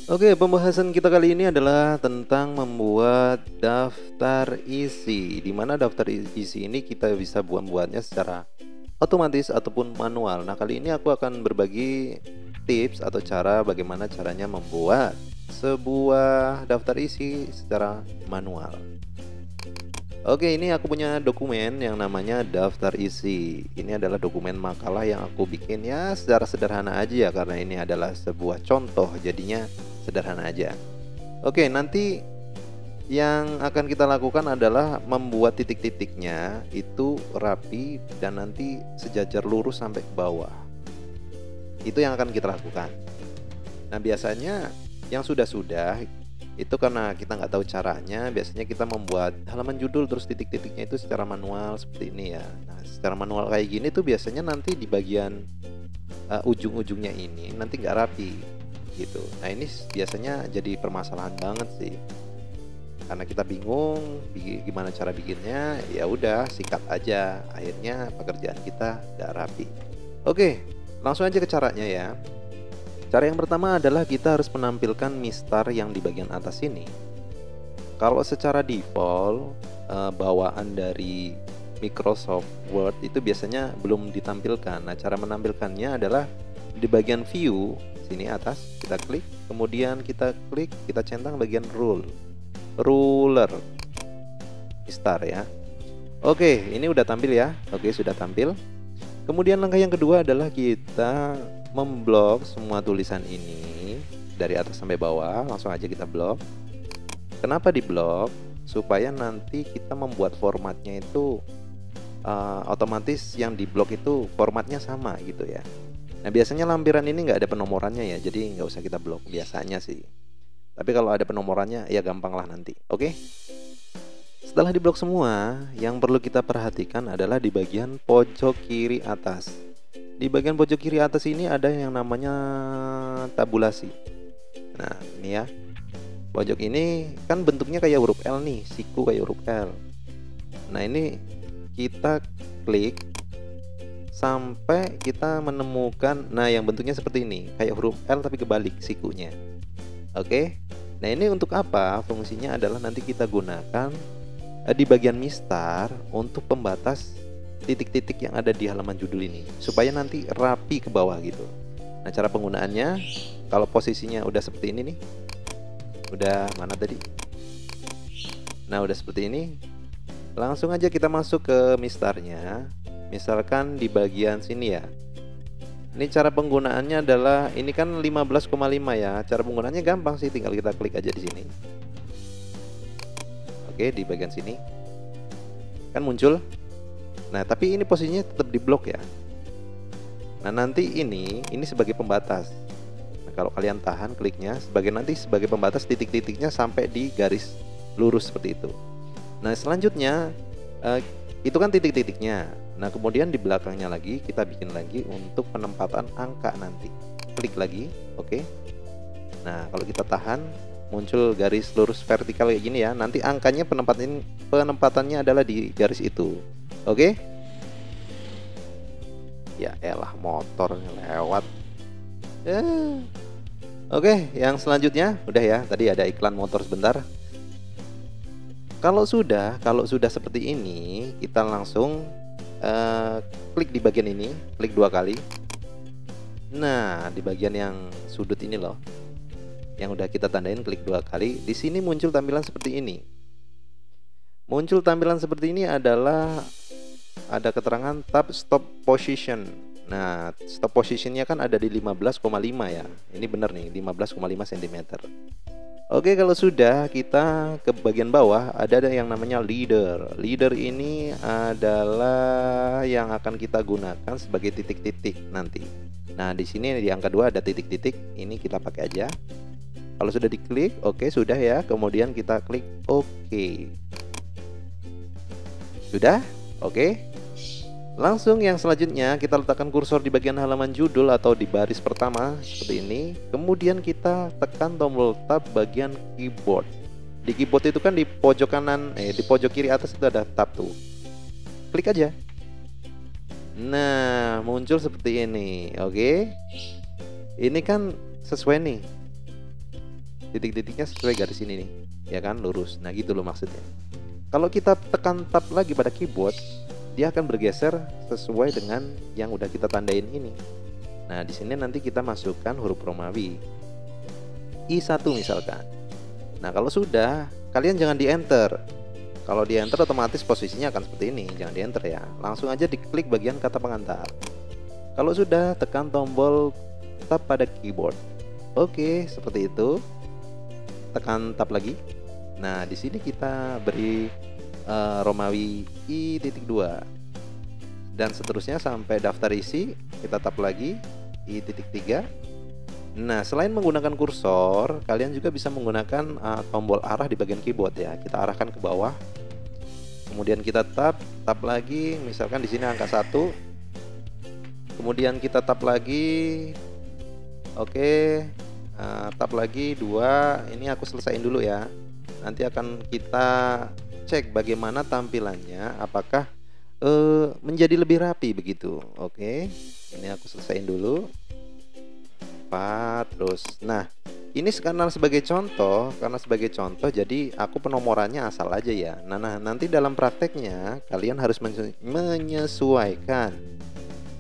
Oke, pembahasan kita kali ini adalah tentang membuat daftar isi. Di mana daftar isi ini kita bisa buatnya secara otomatis ataupun manual. Nah, kali ini aku akan berbagi tips atau cara bagaimana caranya membuat sebuah daftar isi secara manual. Oke, ini aku punya dokumen yang namanya daftar isi. Ini adalah dokumen makalah yang aku bikin ya secara sederhana aja ya, karena ini adalah sebuah contoh, jadinya sederhana aja. Oke, nanti yang akan kita lakukan adalah membuat titik-titiknya itu rapi dan nanti sejajar lurus sampai ke bawah. Itu yang akan kita lakukan. Nah, biasanya yang sudah-sudah itu karena kita nggak tahu caranya, biasanya kita membuat halaman judul terus titik-titiknya itu secara manual seperti ini ya. Nah, secara manual kayak gini tuh biasanya nanti di bagian ujung-ujungnya ini nanti nggak rapi gitu. Nah, ini biasanya jadi permasalahan banget sih, karena kita bingung gimana cara bikinnya. Ya udah, sikat aja, akhirnya pekerjaan kita nggak rapi. Oke, langsung aja ke caranya ya. Cara yang pertama adalah kita harus menampilkan mistar yang di bagian atas ini. Kalau secara default bawaan dari Microsoft Word itu biasanya belum ditampilkan. Nah, cara menampilkannya adalah di bagian view sini atas, kita klik, kemudian kita klik, kita centang bagian ruler mistar ya. Oke, ini udah tampil ya. Oke, sudah tampil. Kemudian langkah yang kedua adalah kita memblok semua tulisan ini dari atas sampai bawah. Langsung aja kita blok. Kenapa di blok? Supaya nanti kita membuat formatnya itu otomatis yang di blok itu formatnya sama gitu ya. Nah, biasanya lampiran ini nggak ada penomorannya ya, jadi nggak usah kita blok biasanya sih. Tapi kalau ada penomorannya ya gampang lah nanti. Oke. Setelah diblok semua, yang perlu kita perhatikan adalah di bagian pojok kiri atas. Di bagian pojok kiri atas ini ada yang namanya tabulasi. Nah, ini ya. Pojok ini kan bentuknya kayak huruf L nih, siku kayak huruf L. Nah, ini kita klik sampai kita menemukan, nah yang bentuknya seperti ini, kayak huruf L tapi kebalik sikunya. Oke. Nah, ini untuk apa? Fungsinya adalah nanti kita gunakan di bagian mistar untuk pembatas titik-titik yang ada di halaman judul ini, supaya nanti rapi ke bawah gitu. Nah, cara penggunaannya, kalau posisinya udah seperti ini nih, udah mana tadi? Nah, udah seperti ini, langsung aja kita masuk ke mistarnya. Misalkan di bagian sini ya. Ini cara penggunaannya adalah, ini kan 15,5 ya. Cara penggunaannya gampang sih, tinggal kita klik aja di sini. Oke, di bagian sini kan muncul. Nah, tapi ini posisinya tetap di blok ya. Nah, nanti ini sebagai pembatas. Nah, kalau kalian tahan kliknya sebagai pembatas titik-titiknya sampai di garis lurus seperti itu. Nah, selanjutnya itu kan titik-titiknya. Nah, kemudian di belakangnya lagi kita bikin lagi untuk penempatan angka nanti. Klik lagi, oke. Nah, kalau kita tahan muncul garis lurus vertikal kayak gini ya. Nanti angkanya penempatannya adalah di garis itu. Oke? Ya elah, motor lewat. Oke, yang selanjutnya udah ya. Tadi ada iklan motor sebentar. Kalau sudah seperti ini, kita langsung klik di bagian ini, klik 2 kali. Nah, di bagian yang sudut ini loh, yang udah kita tandain, klik 2 kali. Di sini muncul tampilan seperti ini. Muncul tampilan seperti ini adalah ada keterangan tab stop position. Nah, stop positionnya kan ada di 15,5 ya. Ini bener nih, 15,5 cm. Oke, kalau sudah, kita ke bagian bawah ada yang namanya leader. Leader ini adalah yang akan kita gunakan sebagai titik-titik nanti. Nah, di sini di angka 2 ada titik-titik. Ini kita pakai aja. Kalau sudah diklik, oke, sudah ya. Kemudian kita klik oke. Sudah? Oke. Langsung yang selanjutnya kita letakkan kursor di bagian halaman judul atau di baris pertama seperti ini. Kemudian kita tekan tombol tab bagian keyboard. Di keyboard itu kan di pojok kanan, di pojok kiri atas itu ada tab tuh. Klik aja. Nah, muncul seperti ini. Oke. Ini kan sesuai nih. titik-titiknya sesuai garis ini nih, ya kan, lurus. Nah gitu loh maksudnya. Kalau kita tekan tab lagi pada keyboard, dia akan bergeser sesuai dengan yang udah kita tandain ini. Nah di sini nanti kita masukkan huruf Romawi I1 misalkan. Nah kalau sudah, kalian jangan di enter. Kalau di enter otomatis posisinya akan seperti ini. Jangan di enter ya, langsung aja diklik bagian kata pengantar. Kalau sudah, tekan tombol tab pada keyboard. Oke, seperti itu. Tekan tab lagi. Nah di sini kita beri Romawi I.2 dan seterusnya sampai daftar isi. Kita tab lagi I.3. Nah selain menggunakan kursor, kalian juga bisa menggunakan tombol arah di bagian keyboard ya. Kita arahkan ke bawah, kemudian kita tab lagi, misalkan di sini angka 1, kemudian kita tab lagi. Oke, tab lagi 2. Ini aku selesaiin dulu ya. Nanti akan kita cek bagaimana tampilannya, apakah menjadi lebih rapi begitu. Oke, ini aku selesaiin dulu. 4 terus. Nah ini karena sebagai contoh, jadi aku penomorannya asal aja ya. Nah nanti dalam prakteknya kalian harus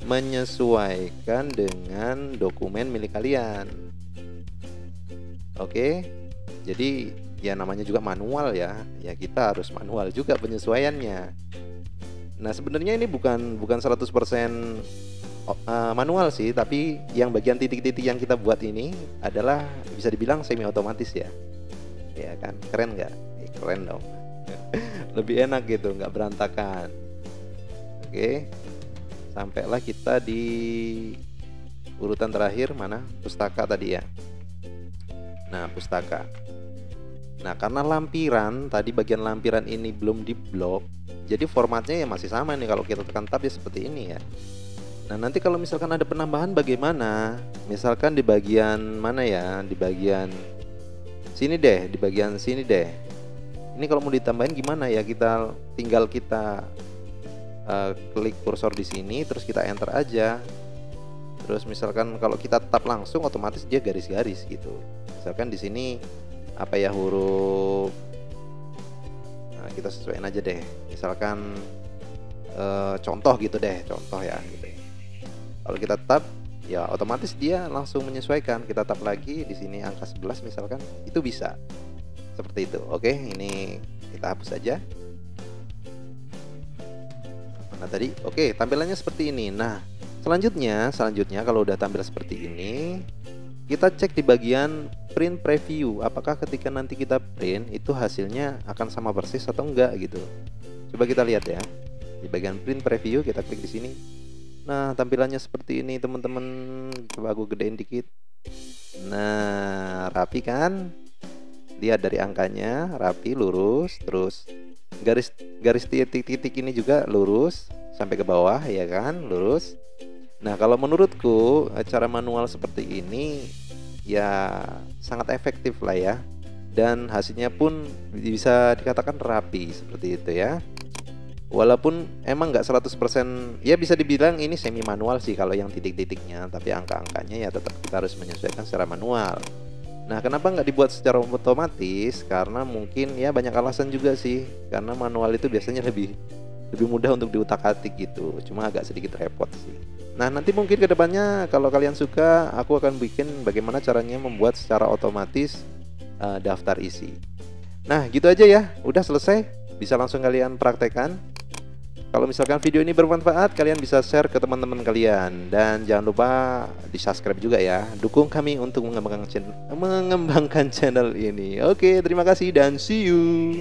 menyesuaikan dengan dokumen milik kalian. Oke, jadi ya namanya juga manual ya kita harus manual juga penyesuaiannya. Nah sebenarnya ini bukan 100% manual sih, tapi yang bagian titik-titik yang kita buat ini adalah bisa dibilang semi otomatis ya. Ya kan, keren nggak? Keren dong. Lebih enak gitu, nggak berantakan. Oke, sampailah kita di urutan terakhir, mana? Pustaka tadi ya. Nah pustaka. Nah karena lampiran tadi, bagian lampiran ini belum diblok, jadi formatnya ya masih sama nih. Kalau kita tekan tab ya seperti ini ya. Nah nanti kalau misalkan ada penambahan bagaimana? Misalkan di bagian mana ya? Di bagian sini deh, Ini kalau mau ditambahin gimana ya? Kita tinggal klik kursor di sini, terus kita enter aja. Terus misalkan kalau kita tab langsung, otomatis dia garis-garis gitu. Misalkan di sini apa ya, huruf, nah kita sesuaiin aja deh. Misalkan contoh gitu deh, contoh ya gitu. Kalau kita tab ya otomatis dia langsung menyesuaikan. Kita tab lagi di sini angka 11 misalkan, itu bisa seperti itu. Oke, ini kita hapus saja. Mana tadi? Oke, tampilannya seperti ini. Nah selanjutnya kalau udah tampil seperti ini, kita cek di bagian print preview, apakah ketika nanti kita print itu hasilnya akan sama persis atau enggak gitu. Coba kita lihat ya. Di bagian print preview kita klik di sini. Nah tampilannya seperti ini teman-teman. Coba aku gedein dikit. Nah rapi kan? Lihat dari angkanya rapi, lurus, terus garis titik-titik ini juga lurus sampai ke bawah ya kan, lurus. Nah kalau menurutku cara manual seperti ini ya sangat efektif lah ya, dan hasilnya pun bisa dikatakan rapi seperti itu ya. Walaupun emang nggak 100%, ya bisa dibilang ini semi manual sih kalau yang titik-titiknya, tapi angka-angkanya ya tetap kita harus menyesuaikan secara manual. Nah kenapa nggak dibuat secara otomatis? Karena mungkin ya banyak alasan juga sih, karena manual itu biasanya lebih mudah untuk diutak-atik gitu, cuma agak sedikit repot sih. Nah nanti mungkin kedepannya kalau kalian suka, aku akan bikin bagaimana caranya membuat secara otomatis daftar isi. Nah gitu aja ya, udah selesai, bisa langsung kalian praktekkan. Kalau misalkan video ini bermanfaat, kalian bisa share ke teman-teman kalian, dan jangan lupa di subscribe juga ya. Dukung kami untuk mengembangkan channel ini. Oke, terima kasih dan see you.